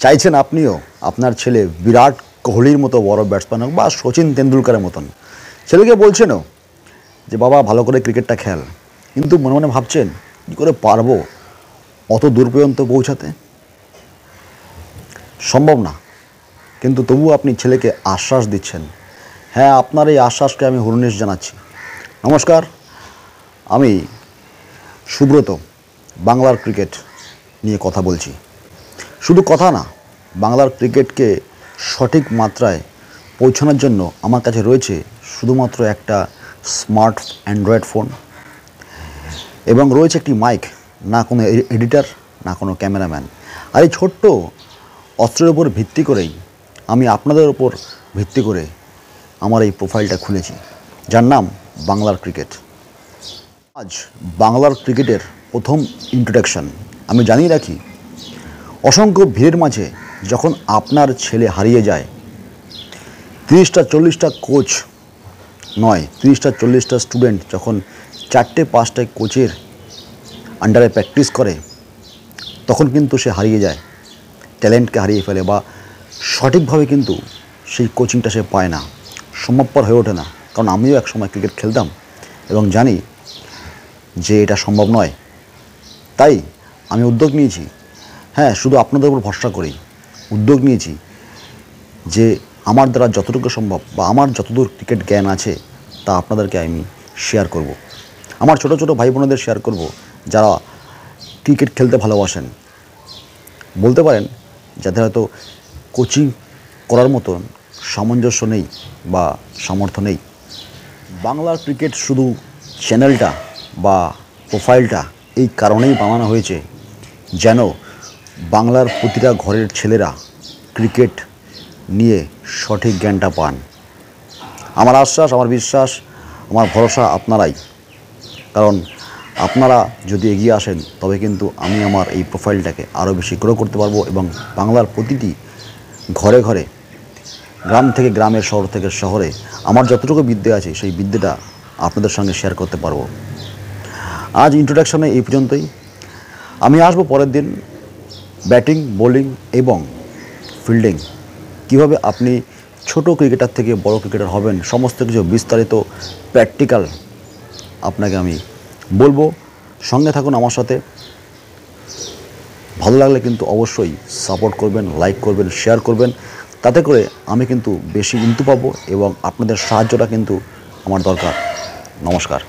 চাইছেন আপনিও আপনার ছেলে বিরাট কোহলির মতো বড় ব্যাটসম্যান হোক বা সচিন তেন্ডুলকারের মতন। ছেলেকে বলছেনও যে বাবা ভালো করে ক্রিকেটটা খেল, কিন্তু মনে মনে ভাবছেন কী করে পারবো অত দূর পর্যন্ত পৌঁছাতে। সম্ভব না, কিন্তু তবুও আপনি ছেলেকে আশ্বাস দিচ্ছেন। হ্যাঁ, আপনার এই আশ্বাসকে আমি হরুনিশ জানাচ্ছি। নমস্কার, আমি সুব্রত বাংলার ক্রিকেট নিয়ে কথা বলছি। শুধু কথা না, বাংলার ক্রিকেটকে সঠিক মাত্রায় পৌঁছানোর জন্য আমার কাছে রয়েছে শুধুমাত্র একটা স্মার্ট অ্যান্ড্রয়েড ফোন এবং রয়েছে একটি মাইক, না কোনো এডিটর, না কোনো ক্যামেরাম্যান। আর এই ছোট্ট অস্ত্রের উপর ভিত্তি করেই আমি আপনাদের উপর ভিত্তি করে আমার এই প্রোফাইলটা খুলেছি, যার নাম বাংলার ক্রিকেট। আজ বাংলার ক্রিকেটের প্রথম ইন্ট্রোডাকশন আমি জানিয়ে রাখি, অসংখ্য ভিড়ের মাঝে যখন আপনার ছেলে হারিয়ে যায়, 30টা 40টা কোচ নয়, 30টা 40টা স্টুডেন্ট যখন 4টে-5টে কোচের আন্ডারে প্র্যাকটিস করে, তখন কিন্তু সে হারিয়ে যায়, ট্যালেন্টকে হারিয়ে ফেলে, বা সঠিকভাবে কিন্তু সেই কোচিংটা সে পায় না, সম্ভবপর হয়ে ওঠে না। কারণ আমিও এক সময় ক্রিকেট খেলতাম এবং জানি যে এটা সম্ভব নয়। তাই আমি উদ্যোগ নিয়েছি, হ্যাঁ, শুধু আপনাদের উপর ভরসা করেই উদ্যোগ নিয়েছি যে আমার দ্বারা যতটুকু সম্ভব বা আমার যতদূর ক্রিকেট জ্ঞান আছে তা আপনাদেরকে আমি শেয়ার করব। আমার ছোট ছোট ভাই বোনেদের শেয়ার করব যারা ক্রিকেট খেলতে ভালোবাসেন, বলতে পারেন যাদের হয়তো কোচিং করার মতন সামঞ্জস্য নেই বা সামর্থ্য নেই। বাংলার ক্রিকেট শুধু চ্যানেলটা বা প্রোফাইলটা এই কারণেই বানানো হয়েছে যেন বাংলার প্রতিটা ঘরের ছেলেরা ক্রিকেট নিয়ে সঠিক জ্ঞানটা পান। আমার আশ্বাস, আমার বিশ্বাস, আমার ভরসা আপনারাই। কারণ আপনারা যদি এগিয়ে আসেন তবে কিন্তু আমি আমার এই প্রোফাইলটাকে আরও বেশি গ্রো করতে পারবো এবং বাংলার প্রতিটি ঘরে ঘরে, গ্রাম থেকে গ্রামে, শহর থেকে শহরে আমার যতটুকু বিদ্যা আছে সেই বিদ্যাটা আপনাদের সঙ্গে শেয়ার করতে পারবো। আজ ইন্ট্রোডাকশনে এই পর্যন্তই। আমি আসবো পরের দিন ব্যাটিং, বোলিং এবং ফিল্ডিং, কীভাবে আপনি ছোট ক্রিকেটার থেকে বড় ক্রিকেটার হবেন, সমস্ত কিছু বিস্তারিত প্র্যাকটিক্যাল আপনাকে আমি বলবো। সঙ্গে থাকুন আমার সাথে। ভালো লাগলে কিন্তু অবশ্যই সাপোর্ট করবেন, লাইক করবেন, শেয়ার করবেন। তাতে করে আমি কিন্তু বেশি ইনপুট পাবো এবং আপনাদের সাহায্যটা কিন্তু আমার দরকার। নমস্কার।